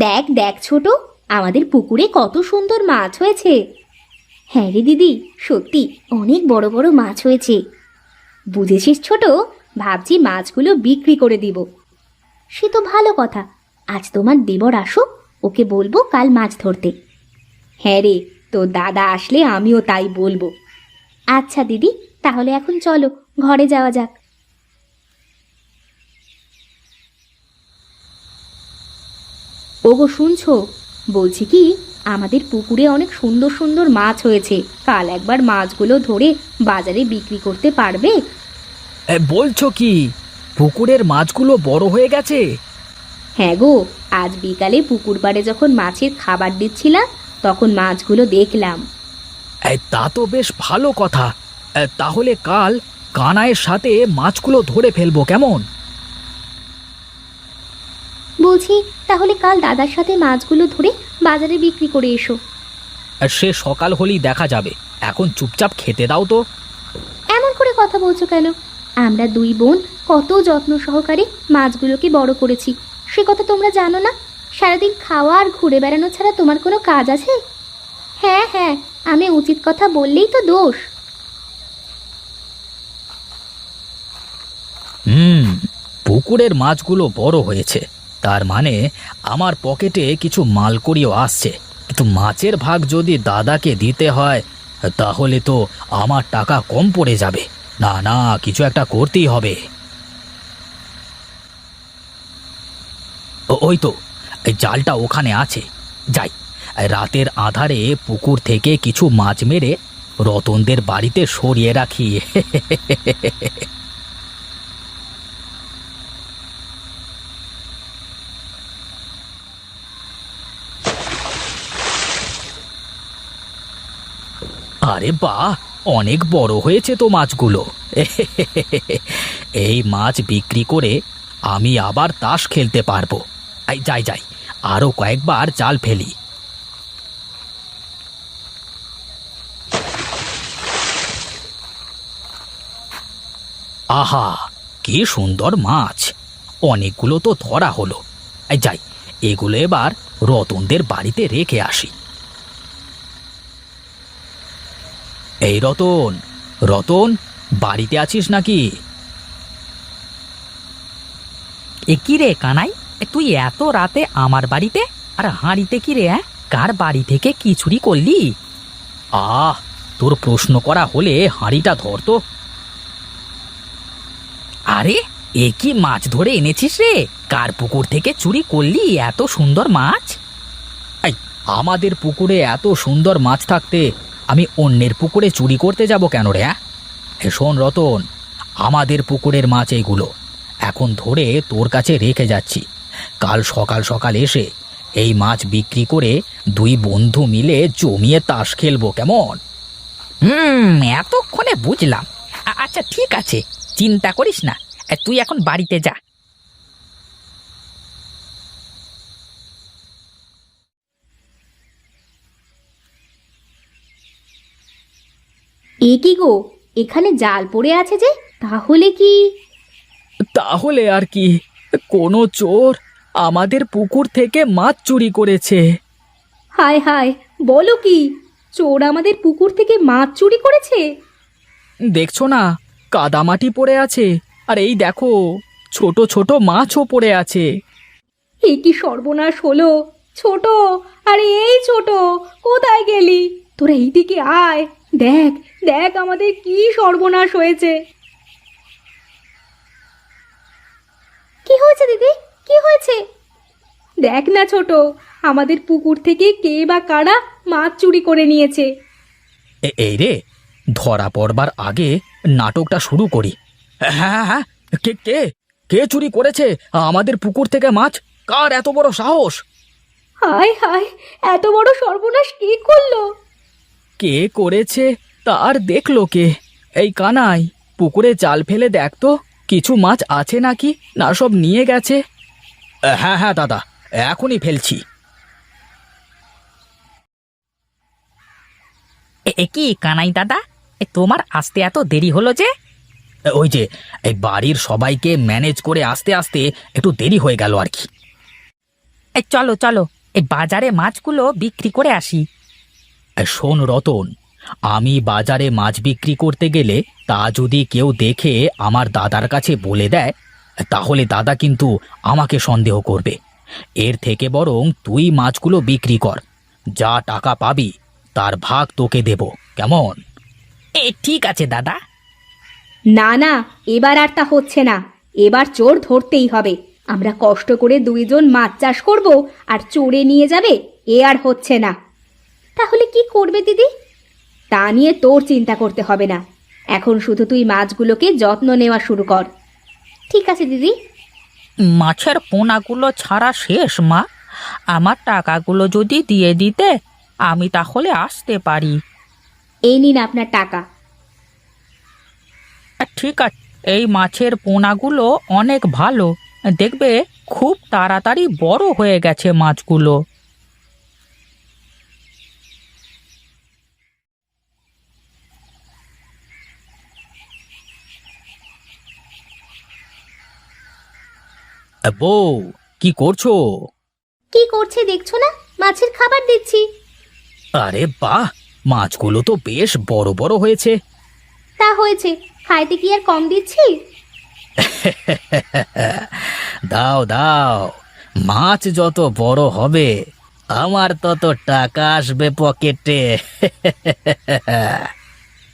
দেখ দেখ ছোট, আমাদের পুকুরে কত সুন্দর মাছ হয়েছে। হ্যাঁ রে দিদি, সত্যি অনেক বড় বড় মাছ হয়েছে। বুঝেছিস ছোট, ভাবছি মাছগুলো বিক্রি করে দিব। সে তো ভালো কথা, আজ তোমার দেবর আসুক, ওকে বলবো কাল মাছ ধরতে। হ্যাঁ রে, তো দাদা আসলে আমিও তাই বলবো। আচ্ছা দিদি, তাহলে এখন চলো ঘরে যাওয়া যাক। ওগো শুনছো, বলছি কি, আমাদের পুকুরে অনেক সুন্দর সুন্দর মাছ হয়েছে, কাল একবার মাছগুলো ধরে বাজারে বিক্রি করতে পারবে? বলছো কি, পুকুরের মাছগুলো বড় হয়ে গেছে? হ্যাঁ গো, আজ বিকালে পুকুর পাড়ে যখন মাছের খাবার দিচ্ছিলাম তখন মাছগুলো দেখলাম। তা তো বেশ ভালো কথা। তাহলে কাল কানাইয়ের সাথে মাছগুলো ধরে ফেলবো, কেমন? বলছি তাহলে কাল দাদার সাথে মাছগুলো ধরে বাজারে বিক্রি করে এসো। সে সকাল হলেই দেখা যাবে, এখন চুপচাপ খেতে দাও তো। এমন করে কথা বলছো কেন? আমরা দুই বোন কত যত্ন সহকারে মাছগুলোকে বড় করেছি, সে কথা তোমরা জানো না? সারাদিন খাওয়া আর ঘুরে বেড়ানো ছাড়া তোমার কোনো কাজ আছে? হ্যাঁ হ্যাঁ, আমি উচিত কথা বললেই তো দোষ। পুকুরের মাছগুলো বড় হয়েছে, তার মানে আমার পকেটে কিছু মালকড়িও আসছে। কিন্তু মাছের ভাগ যদি দাদাকে দিতে হয় তাহলে তো আমার টাকা কম পড়ে যাবে। না না, কিছু একটা করতেই হবে। ওই তো, এই জালটা ওখানে আছে। যাই, রাতের আধারে পুকুর থেকে কিছু মাছ মেরে রতনদের বাড়িতে সরিয়ে রাখি। আরে বাহ, অনেক বড় হয়েছে তো মাছগুলো। এই মাছ বিক্রি করে আমি আবার তাস খেলতে পারবো। যাই যাই, আরো কয়েকবার জাল ফেলি। আহা, কি সুন্দর মাছ! অনেকগুলো তো ধরা হলো। যাই, এগুলো এবার রতনদের বাড়িতে রেখে আসি। এই রতন, রতন, বাড়িতে আছিস নাকি? কি রে কানাই, তুই এত রাতে আমার বাড়িতে? আর হাঁড়িতে কি রে? কার বাড়ি থেকে কি চুরি করলি? আহ, তোর প্রশ্ন করা হলে হাঁড়িটা ধর তো। আরে, এ কি মাছ ধরে এনেছিস রে? কার পুকুর থেকে চুরি করলি এত সুন্দর মাছ? আমাদের পুকুরে এত সুন্দর মাছ থাকতে আমি অন্যের পুকুরে চুরি করতে যাব কেন রে? শোন রতন, আমাদের পুকুরের মাছ এইগুলো এখন ধরে তোর কাছে রেখে যাচ্ছি। কাল সকাল সকাল এসে এই মাছ বিক্রি করে দুই বন্ধু মিলে জমিয়ে তাস খেলবো, কেমন? এতক্ষণে বুঝলাম। আচ্ছা ঠিক আছে, চিন্তা করিস না, তুই এখন বাড়িতে যা। এ কি গো, এখানে জাল পড়ে আছে যে, তাহলে কি? তাহলে আর কি, কোনো চোর আমাদের পুকুর থেকে মাছ চুরি করেছে। হায় হায়, বলো কি, চোর আমাদের পুকুর থেকে মাছ চুরি করেছে? দেখছো না, কাদামাটি পড়ে আছে, আর এই দেখো ছোট ছোট মাছও পড়ে আছে। এ কি সর্বনাশ হলো! ছোট, আরে এই ছোট, কোথায় গেলি? তোরা এইদিকে আয়, দেখ দেখ আমাদের কি সর্বনাশ হয়েছে। কি হয়েছে দিদি, কি হয়েছে? দেখ না ছোট, আমাদের পুকুর থেকে কে বা কারা মাছ চুরি করে নিয়েছে। এই রে, ধরা পড়বার আগে নাটকটা শুরু করি। হ্যাঁ হ্যাঁ হ্যাঁ, কে কে কে চুরি করেছে আমাদের পুকুর থেকে মাছ? কার এত বড় সাহস? হায় হায়, এত বড় সর্বনাশ কে করলো? কে করেছে তার দেখলো কে? এই কানাই, পুকুরে জাল ফেলে দেখ তো কিছু মাছ আছে নাকি, না সব নিয়ে গেছে? হ্যাঁ হ্যাঁ দাদা, এখনই ফেলছি। কি কানাই দাদা, তোমার আসতে এত দেরি হলো যে? ওই যে এই বাড়ির সবাইকে ম্যানেজ করে আসতে আসতে একটু দেরি হয়ে গেল আর কি। চলো চলো, এই বাজারে মাছগুলো বিক্রি করে আসি। শোন রতন, আমি বাজারে মাছ বিক্রি করতে গেলে তা যদি কেউ দেখে আমার দাদার কাছে বলে দেয়, তাহলে দাদা কিন্তু আমাকে সন্দেহ করবে। এর থেকে বরং তুই মাছগুলো বিক্রি কর, যা টাকা পাবি তার ভাগ তোকে দেব, কেমন? ঠিক আছে দাদা। না না, এবার আর তা হচ্ছে না। এবার চোর ধরতেই হবে। আমরা কষ্ট করে দুইজন মাছ চাষ করব আর চোরে নিয়ে যাবে, এ আর হচ্ছে না। তাহলে কি করবে দিদি? তা নিয়ে তোর চিন্তা করতে হবে না। এখন শুধু তুই মাছগুলোকে যত্ন নেওয়া শুরু কর। ঠিক আছে দিদি। মাছের পোনাগুলো ছাড়া শেষ মা। আমার টাকাগুলো যদি দিয়ে দিতে আমি তাহলে আসতে পারি। এই নিন আপনার টাকা। ঠিক আছে, এই মাছের পোনাগুলো অনেক ভালো, দেখবে খুব তাড়াতাড়ি বড় হয়ে গেছে মাছগুলো। বউ, কি করছো? কি করছে দেখছো না? মাছের খাবার দিচ্ছি। আরে বাহ, মাছগুলো তো বেশ বড় বড় হয়েছে। তা হয়েছে, খাইতে কি আর কম দিচ্ছি? দাও দাও, মাছ যত বড় হবে আমার তত টাকা আসবে পকেটে।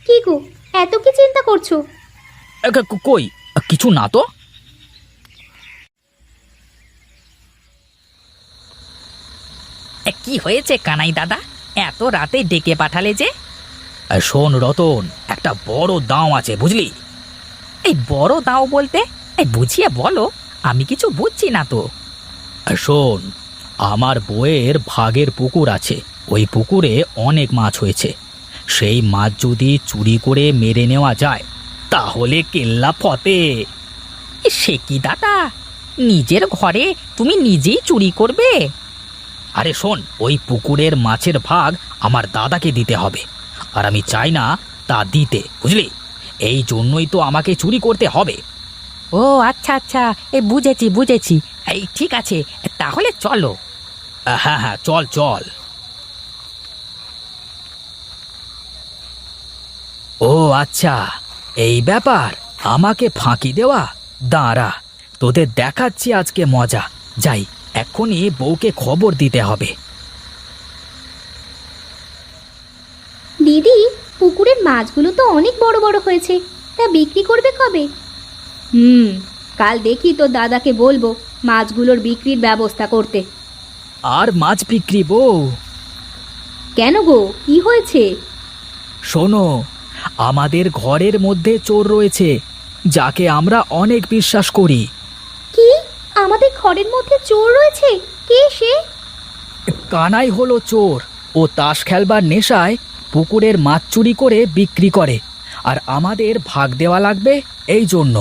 কি গো, এত কি চিন্তা করছো? কই, কিছু না তো। কি হয়েছে কানাই দাদা, এত রাতে ডেকে পাঠালে যে? শোন রতন, একটা বড় দাও আছে বুঝলি। এই বড় দাও বলতে? বুঝিয়ে বলো, আমি কিছু বুঝছি না তো। শোন, আমার বউয়ের ভাগের পুকুর আছে, ওই পুকুরে অনেক মাছ হয়েছে। সেই মাছ যদি চুরি করে মেরে নেওয়া যায় তাহলে কেল্লা ফতে। সে কি দাদা, নিজের ঘরে তুমি নিজেই চুরি করবে? আরে শোন, ওই পুকুরের মাছের ভাগ আমার দাদাকে দিতে হবে, আর আমি চাই না তা দিতে, বুঝলি। এই জন্যই তো আমাকে চুরি করতে হবে। ও আচ্ছা আচ্ছা, বুঝেছি বুঝেছি। এই ঠিক আছে, তাহলে চলো। হ্যাঁ হ্যাঁ, চল চল। ও আচ্ছা, এই ব্যাপার, আমাকে ফাঁকি দেওয়া। দাঁড়া, তোদের দেখাচ্ছি আজকে মজা। যাই, এক্ষুনি বউকে খবর দিতে হবে। দিদি, পুকুরের মাছগুলো তো অনেক বড় বড় হয়েছে, তা বিক্রি করবে কবে? কাল দেখি তো দাদাকে বলবো মাছগুলোর বিক্রির ব্যবস্থা করতে। আর মাছ বিক্রি বউ? কেন গো, কি হয়েছে? শোনো, আমাদের ঘরের মধ্যে চোর রয়েছে, যাকে আমরা অনেক বিশ্বাস করি। কি, আমাদের ঘরের মধ্যে চোর রয়েছে? কে সে? কানাই হলো চোর। ও তাস খেলবার নেশায় পুকুরের মাছ চুরি করে বিক্রি করে, আর আমাদের ভাগ দেওয়া লাগবে এই জন্য।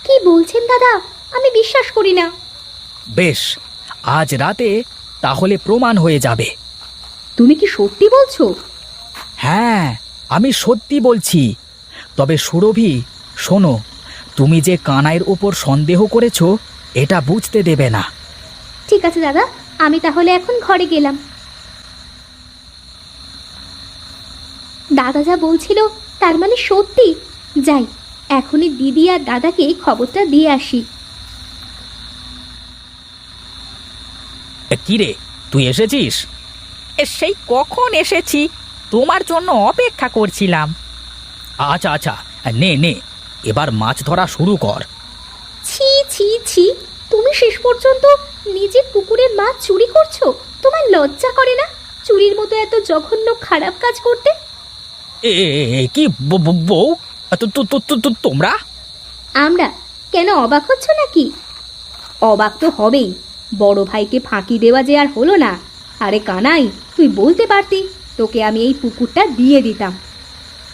কি বলছেন দাদা? আমি বিশ্বাস করি না। বেশ, আজ রাতে তাহলে প্রমাণ হয়ে যাবে। তুমি কি সত্যি বলছো? হ্যাঁ, আমি সত্যি বলছি। তবে সুরভি, শোনো, তুমি যে কানাইয়ের ওপর সন্দেহ করেছো এটা বুঝতে দেবে না। ঠিক আছে দাদা, আমি তাহলে এখন ঘরে গেলাম। দাদা যা বলছিল তার মানে সত্যি। যাই, এখনই দিদি আর দাদাকে খবরটা দিয়ে আসি। কি রে, তুই এসেছিস? সেই কখন এসেছি, তোমার জন্য অপেক্ষা করছিলাম। আচ্ছা আচ্ছা, নে নে, এবার মাছ ধরা শুরু কর। ছি ছি ছি, তুমি শেষ পর্যন্ত নিজের পুকুরের মাছ চুরি করছো? তোমার লজ্জা করে না চুরির মতো এত জঘন্য খারাপ কাজ করতে? কি বউ, তোমরা? আমরা কেন, অবাক হচ্ছ নাকি? অবাক তো হবেই, বড় ভাইকে ফাঁকি দেওয়া যে আর হলো না। আরে কানাই, তুই বলতে পারতি, তোকে আমি এই পুকুরটা দিয়ে দিতাম।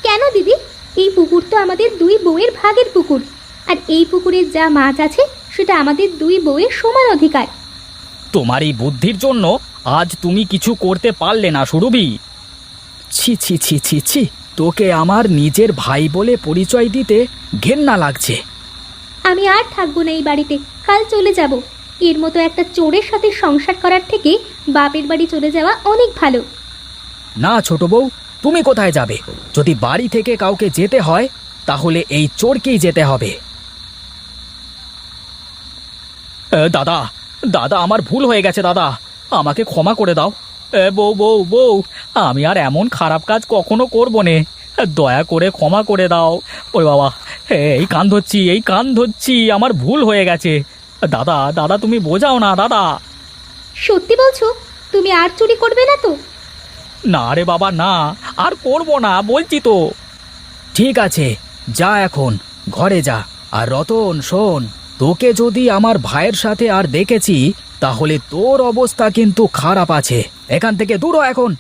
কেন দিদি, এই পুকুর তো আমাদের দুই বউয়ের ভাগের পুকুর, আর এই পুকুরের যা মাছ আছে সেটা আমাদের দুই বউয়ের সমান অধিকার। তোমার এই বুদ্ধির জন্য আজ তুমি কিছু করতে পারলে না সুরভি। ছি ছি ছি ছি ছি, তোকে আমার নিজের ভাই বলে পরিচয় দিতে ঘেন্না লাগছে। আমি আর থাকবো না এই বাড়িতে, কাল চলে যাব। এর মতো একটা চোরের সাথে সংসার করার থেকে বাপের বাড়ি চলে যাওয়া অনেক ভালো। না ছোট বউ, তুমি কোথায় যাবে? যদি বাড়ি থেকে কাউকে যেতে হয় তাহলে এই চোরকেই যেতে হবে। দাদা, দাদা, আমার ভুল হয়ে গেছে দাদা, আমাকে ক্ষমা করে দাও। বউ বউ বউ, আমি আর এমন খারাপ কাজ কখনো করবো নে, দয়া করে ক্ষমা করে দাও। ওরে বাবা, এই কান ধরছি, এই কান ধরছি, আমার ভুল হয়ে গেছে। দাদা, দাদা, তুমি বোঝাও না দাদা। সত্যি বলছো? তুমি আর চুরি করবে না তো? না রে বাবা, না, আর করবো না বলছি তো। ঠিক আছে, যা এখন ঘরে যা। আর রতন শোন, তোকে যদি আমার ভাইয়ের সাথে আর দেখেছি তাহলে তোর অবস্থা কিন্তু খারাপ আছে। এখান থেকে দূর হ এখন।